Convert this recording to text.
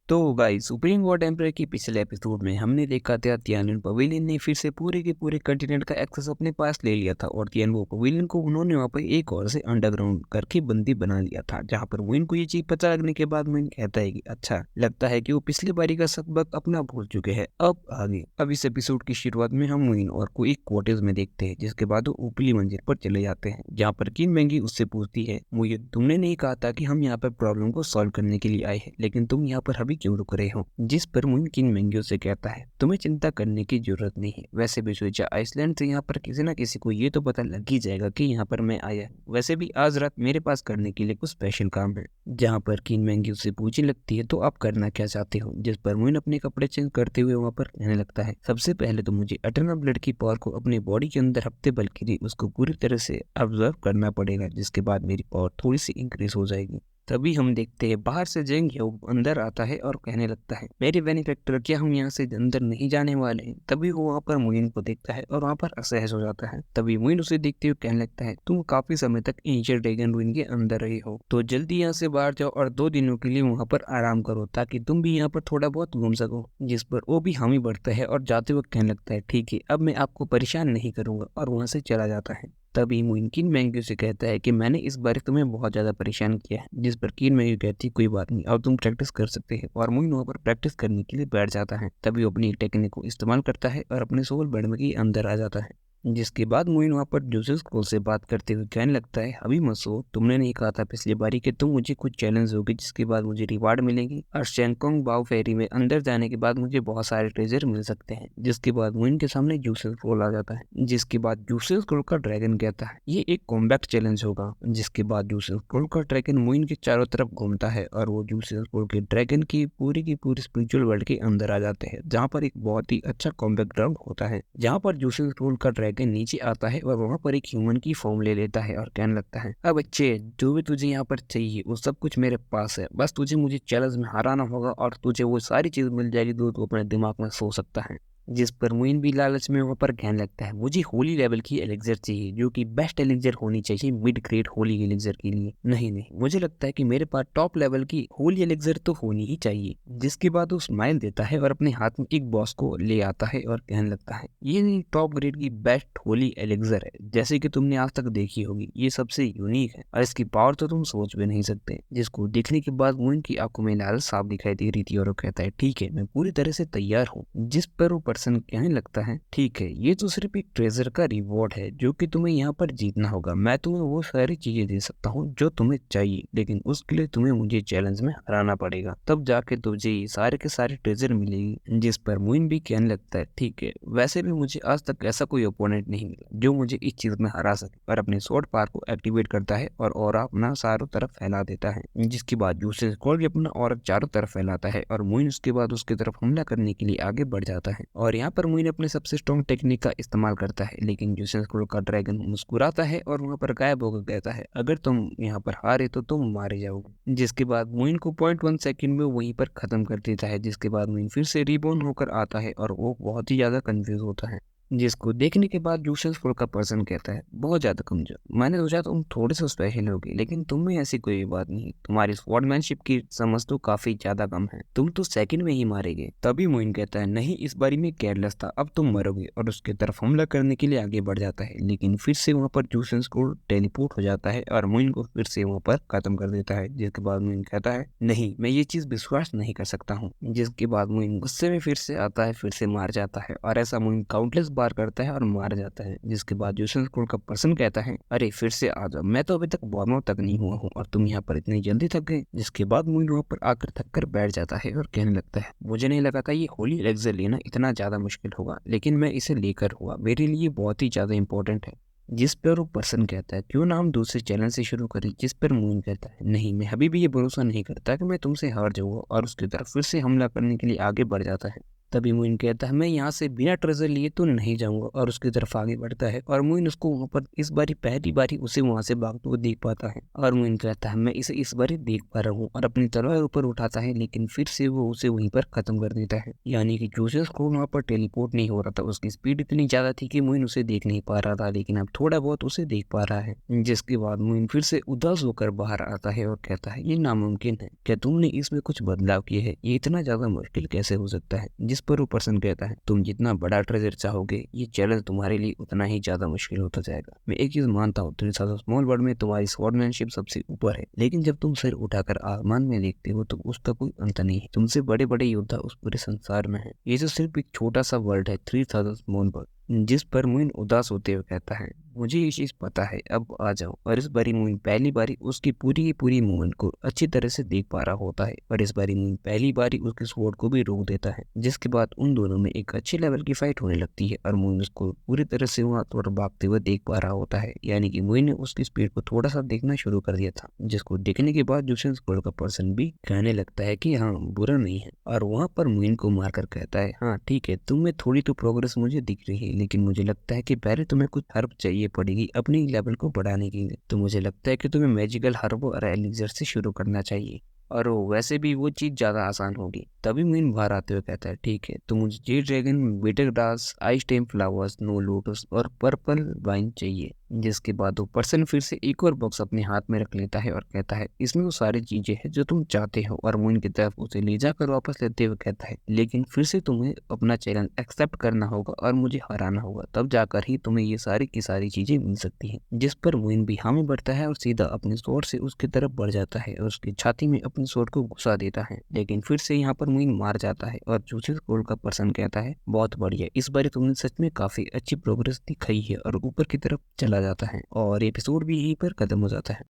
तो guys supreme war empire के पिछले एपिसोड में हमने देखा था तियानन पवेलियन ने फिर से पूरे के पूरे कंटिनेंट का एक्सेस अपने पास ले लिया था और तियानवो पवेलियन को उन्होंने वहाँ पर एक और से अंडरग्राउंड करके बंदी बना लिया था। जहाँ पर मोइन को ये चीज पता लगने के बाद मोइन कहता है कि अच्छा लगता है कि वो पिछली बारी का सबक अपना भूल चुके हैं, अब आगे। अब इस एपिसोड की शुरुआत में हम मोइन और को एक क्वार्टर्स में देखते हैं, जिसके बाद वो ऊपरी मंजिल पर चले जाते हैं जहाँ पर किन मैंगी उससे पूछती है, मोइन तुमने नहीं कहा था कि हम यहाँ पर प्रॉब्लम को सॉल्व करने के लिए आए हैं, लेकिन तुम यहाँ पर अभी क्यों रुक रहे हो? जिस पर मोइन किन मैंगियो से कहता है तुम्हें चिंता करने की जरूरत नहीं है, वैसे भी सुइचा आइसलैंड से यहाँ पर किसी न किसी को ये तो पता लग ही जाएगा कि यहाँ पर मैं आया हूँ। वैसे भी आज रात मेरे पास करने के लिए कुछ स्पेशल काम है। जहाँ पर किन मैंगियो से पूछने लगती है तो आप करना क्या चाहते हो, जिस पर मोइन अपने कपड़े चेंज करते हुए वहाँ पर कहने लगता है सबसे पहले तो मुझे एटर्नल ब्लड की पावर को अपनी बॉडी के अंदर हफ्ते बल्कि नहीं उसको पूरी तरह से ऑब्जर्व करना पड़ेगा, जिसके बाद मेरी पावर थोड़ी सी इंक्रीज हो जाएगी। तभी हम देखते हैं बाहर से जेंग ह्यूब अंदर आता है और कहने लगता है मेरे बेनिफैक्टर क्या हम यहाँ से अंदर नहीं जाने वाले हैं? तभी वो वहाँ पर मोइन को देखता है और वहाँ पर असहज हो जाता है। तभी मोइन उसे देखते हुए कहने लगता है तुम काफी समय तक एंशिएंट ड्रैगन रूइन के अंदर रहे हो, तो जल्दी यहाँ से बाहर जाओ और 2 दिनों के लिए वहाँ पर आराम करो ताकि तुम भी यहाँ पर थोड़ा बहुत घूम सको। जिस पर वो भी हामी बढ़ता है और जाते वक्त कहने लगता है ठीक है अब मैं आपको परेशान नहीं करूंगा, और वहाँ से चला जाता है। तभी मोइन किन मैंगियो से कहता है कि मैंने इस बार तुम्हें बहुत ज्यादा परेशान किया है, जिस पर किन मैंगियो कहती है कोई बात नहीं अब तुम प्रैक्टिस कर सकते हैं, और मोइन वहाँ पर प्रैक्टिस करने के लिए बैठ जाता है। तभी वो अपनी टेक्निक को इस्तेमाल करता है और अपने सोल बर्ड के अंदर आ जाता है। जिसके बाद मोइन वहाँ पर जूसेस कोल से बात करते हुए कहने लगता है अभी मत सो, तुमने नहीं कहा था पिछली बारी कि तुम मुझे कुछ चैलेंज होगी जिसके बाद मुझे रिवार्ड मिलेंगी, और शेंगकोंग बाओ फेरी में अंदर जाने के बाद मुझे बहुत सारे ट्रेजर मिल सकते हैं। जिसके बाद मोइन के सामने जूसेस कोल आ जाता है, जिसके बाद जूसेस कोल का ड्रैगन कहता है ये एक कॉम्बैक्ट चैलेंज होगा। जिसके बाद जूसेस कोल का ड्रैगन मोइन के चारों तरफ घूमता है और वो जूसेस कोल के ड्रैगन की पूरी स्पिरिचुअल वर्ल्ड के अंदर आ जाते हैं, जहाँ पर एक बहुत ही अच्छा कॉम्बैक्ट ग्राउंड होता है। जहाँ पर जूसेस कोल का ड्रैगन नीचे आता है और वहाँ पर एक ह्यूमन की फॉर्म ले लेता है और कहने लगता है अब बच्चे जो भी तुझे यहाँ पर चाहिए वो सब कुछ मेरे पास है, बस तुझे मुझे चैलेंज में हराना होगा और तुझे वो सारी चीज मिल जाएगी जो तू अपने दिमाग में सो सकता है। जिस पर मोइन भी लालच में वहाँ पर कहने लगता है मुझे होली लेवल की एलिक्सर चाहिए, जो कि बेस्ट एलिक्सर होनी चाहिए मिड ग्रेड होली एलिक्सर के लिए। नहीं, मुझे लगता है कि मेरे पास टॉप लेवल की होली एलिक्सर तो होनी ही चाहिए। जिसके बाद वो स्माइल देता है और अपने हाथ में एक बॉस को ले आता है और कहने लगता है ये टॉप ग्रेड की बेस्ट होली एलिक्सर है, जैसे कि तुमने आज तक देखी होगी, ये सबसे यूनिक है और इसकी पावर तो तुम सोच भी नहीं सकते। जिसको देखने के बाद मोइन की आंखों में लालच साफ दिखाई दे रही थी और वो कहता है ठीक है मैं पूरी तरह से तैयार हूँ। जिस पर वो पर्सन कहने लगता है ठीक है ये तो सिर्फ एक ट्रेजर का रिवॉर्ड है जो कि तुम्हें यहाँ पर जीतना होगा, मैं तुम्हें वो सारी चीजें दे सकता हूँ जो तुम्हें चाहिए, लेकिन उसके लिए तुम्हें मुझे चैलेंज में हराना पड़ेगा, तब जाके तुझे ये सारे के सारे ट्रेजर मिलेगी। जिस पर मोइन भी कहने लगता है ठीक है वैसे भी मुझे आज तक ऐसा कोई ओपोनेंट नहीं मिला जो मुझे इस चीज में हरा सके, और अपने स्वॉर्ड पावर को एक्टिवेट करता है और ऑरा अपना चारों तरफ फैला देता है। जिसके बाद जूसेस कोल भी अपना ऑरा चारों तरफ फैलाता है और मोइन उसके बाद उसकी तरफ हमला करने के लिए आगे बढ़ जाता है, और यहाँ पर मोइन अपने सबसे स्ट्रॉन्ग टेक्निक का इस्तेमाल करता है, लेकिन जूसेस कोल का ड्रैगन मुस्कुराता है और वहाँ पर गायब होकर कहता है अगर तुम यहाँ पर हारे तो तुम मारे जाओगे। जिसके बाद मोइन को 0.1 सेकंड में वहीं पर खत्म कर देता है। जिसके बाद मोइन फिर से रिबॉर्न होकर आता है और वो बहुत ही ज्यादा कंफ्यूज होता है। जिसको देखने के बाद जूसेस फुल का पर्सन कहता है बहुत ज्यादा कमजोर, मैंने सोचा तुम थोड़े से स्पेशल होगी, लेकिन तुम में ऐसी कोई बात नहीं, तुम्हारी स्वॉर्डमैनशिप की समझ तो काफी ज्यादा कम है, तुम तो सेकंड में ही मारेगे। तभी मोइन कहता है नहीं इस बारी में केयरलेस था, अब तुम मरोगे, और उसके तरफ हमला करने के लिए आगे बढ़ जाता है, लेकिन फिर से वहाँ पर जूसेस को टेलीपोर्ट हो जाता है और मोइन को फिर से वहाँ पर खत्म कर देता है। जिसके बाद मोइन कहता है नहीं मैं ये चीज विश्वास नहीं कर सकता हूँ। जिसके बाद मोइन गुस्से में फिर से आता है, फिर से मार जाता है, और ऐसा मोइन काउंटलेस बार करता है और मार जाता है। जिसके बाद जूसेस कोल का पर्सन कहता है अरे फिर से आ जाओ, मैं तो अभी तक वार्म अप तक नहीं हुआ हूँ और तुम यहाँ पर इतनी जल्दी थक गए। जिसके बाद मोइन वहाँ पर आकर थक कर बैठ जाता है और कहने लगता है मुझे नहीं लगा था ये होली एलिक्सर लेना इतना ज्यादा मुश्किल होगा, लेकिन मैं इसे लेकर हुआ, मेरे लिए बहुत ही ज्यादा इंपॉर्टेंट है। जिस पर वो पर्सन कहता है क्यों ना हम दूसरे चैनल से शुरू करें। जिस पर मोइन कहता है नहीं मैं अभी भी ये भरोसा नहीं करता कि मैं तुमसे हार जाऊंगा, और उसकी तरफ फिर से हमला करने के लिए आगे बढ़ जाता है। तभी मोइन कहता है मैं यहाँ से बिना ट्रेजर लिए तो नहीं जाऊंगा, और उसकी तरफ आगे बढ़ता है और मोइन उसको वहाँ पर इस बारी पहली बारी उसे वहाँ से भागते हुए देख पाता है। और मोइन कहता है मैं इसे इस बारी देख पा रहा हूँ, और अपनी तलवार ऊपर उठाता है, लेकिन फिर से वो उसे वहीं पर खत्म कर देता है। यानी कि जूसियस क्रोन वहाँ पर टेलीपोर्ट नहीं हो रहा था, उसकी स्पीड इतनी ज्यादा थी कि मोइन उसे देख नहीं पा रहा था, लेकिन अब थोड़ा बहुत उसे देख पा रहा है। जिसके बाद मोइन फिर से उदास होकर बाहर आता है और कहता है ये नामुमकिन है, क्या तुमने इसमें कुछ बदलाव किए हैं? ये इतना ज्यादा मुश्किल कैसे हो सकता है? जिस पर वो पर्सन कहता है तुम जितना बड़ा ट्रेजर चाहोगे ये चैलेंज तुम्हारे लिए उतना ही ज्यादा मुश्किल होता जाएगा। मैं एक चीज मानता हूँ, तुम्हारे स्मॉल वर्ल्ड में तुम्हारी स्वॉर्डमैनशिप सबसे ऊपर है, लेकिन जब तुम सिर उठाकर आसमान में देखते हो तो उसका कोई अंत नहीं है। तुमसे बड़े बड़े योद्धा उस पूरे संसार में है, ये तो सिर्फ एक छोटा सा वर्ल्ड है, 3000 स्मॉल वर्ल्ड। जिस पर मोइन उदास होते हुए कहता है मुझे ये चीज पता है, अब आ जाओ। और इस बारी मोइन पहली बारी उसकी पूरी की पूरी मूवमेंट को अच्छी तरह से देख पा रहा होता है, और इस बारी मोइन पहली बारी उसके स्वॉर्ड को भी रोक देता है, जिसके बाद उन दोनों में एक अच्छे लेवल की फाइट होने लगती है और मोइन उसको पूरी तरह से वहाँ पर भागते हुए देख पा रहा होता है। यानी कि मोइन ने उसकी स्पीड को थोड़ा सा देखना शुरू कर दिया था, जिसको देखने के बाद जूसियस क्रोन का पर्सन भी कहने लगता है कि हाँ बुरा नहीं है, और वहाँ पर मोइन को मारकर कहता है हाँ ठीक है, तुम में थोड़ी तो प्रोग्रेस मुझे दिख रही है, लेकिन मुझे लगता है कि पहले तुम्हें कुछ हर्ब चाहिए पड़ेगी अपनी लेवल को बढ़ाने के लिए। तो मुझे लगता है कि तुम्हें मैजिकल हर्ब और एलिक्सर से शुरू करना चाहिए, और वैसे भी वो चीज ज्यादा आसान होगी। तभी मीन बाहर आते हुए कहता है ठीक है, तो मुझे जे ड्रैगन, बिटर ग्रास, आइस टेम फ्लावर्स, नो लोटस और पर्पल वाइन चाहिए। जिसके बाद वो पर्सन फिर से एक और बॉक्स अपने हाथ में रख लेता है और कहता है इसमें वो सारी चीजें हैं जो तुम चाहते हो, और मोइन की तरफ उसे ले जाकर वापस लेते हुए कहता है लेकिन फिर से तुम्हें अपना चैलेंज एक्सेप्ट करना होगा और मुझे हराना होगा, तब जाकर ही तुम्हें ये सारी की सारी चीजें मिल सकती हैं। जिस पर मोइन भी हामी बढ़ता है और सीधा अपने स्वॉर्ड से उसकी तरफ बढ़ जाता है और उसकी छाती में अपने स्वॉर्ड को घुसा देता है, लेकिन फिर से यहाँ पर मोइन मार जाता है और जूसियस क्रोन का पर्सन कहता है बहुत बढ़िया, इस बार तुमने सच में काफी अच्छी प्रोग्रेस दिखाई है, और ऊपर की तरफ चला जाता है और एपिसोड भी यहीं पर खत्म हो जाता है।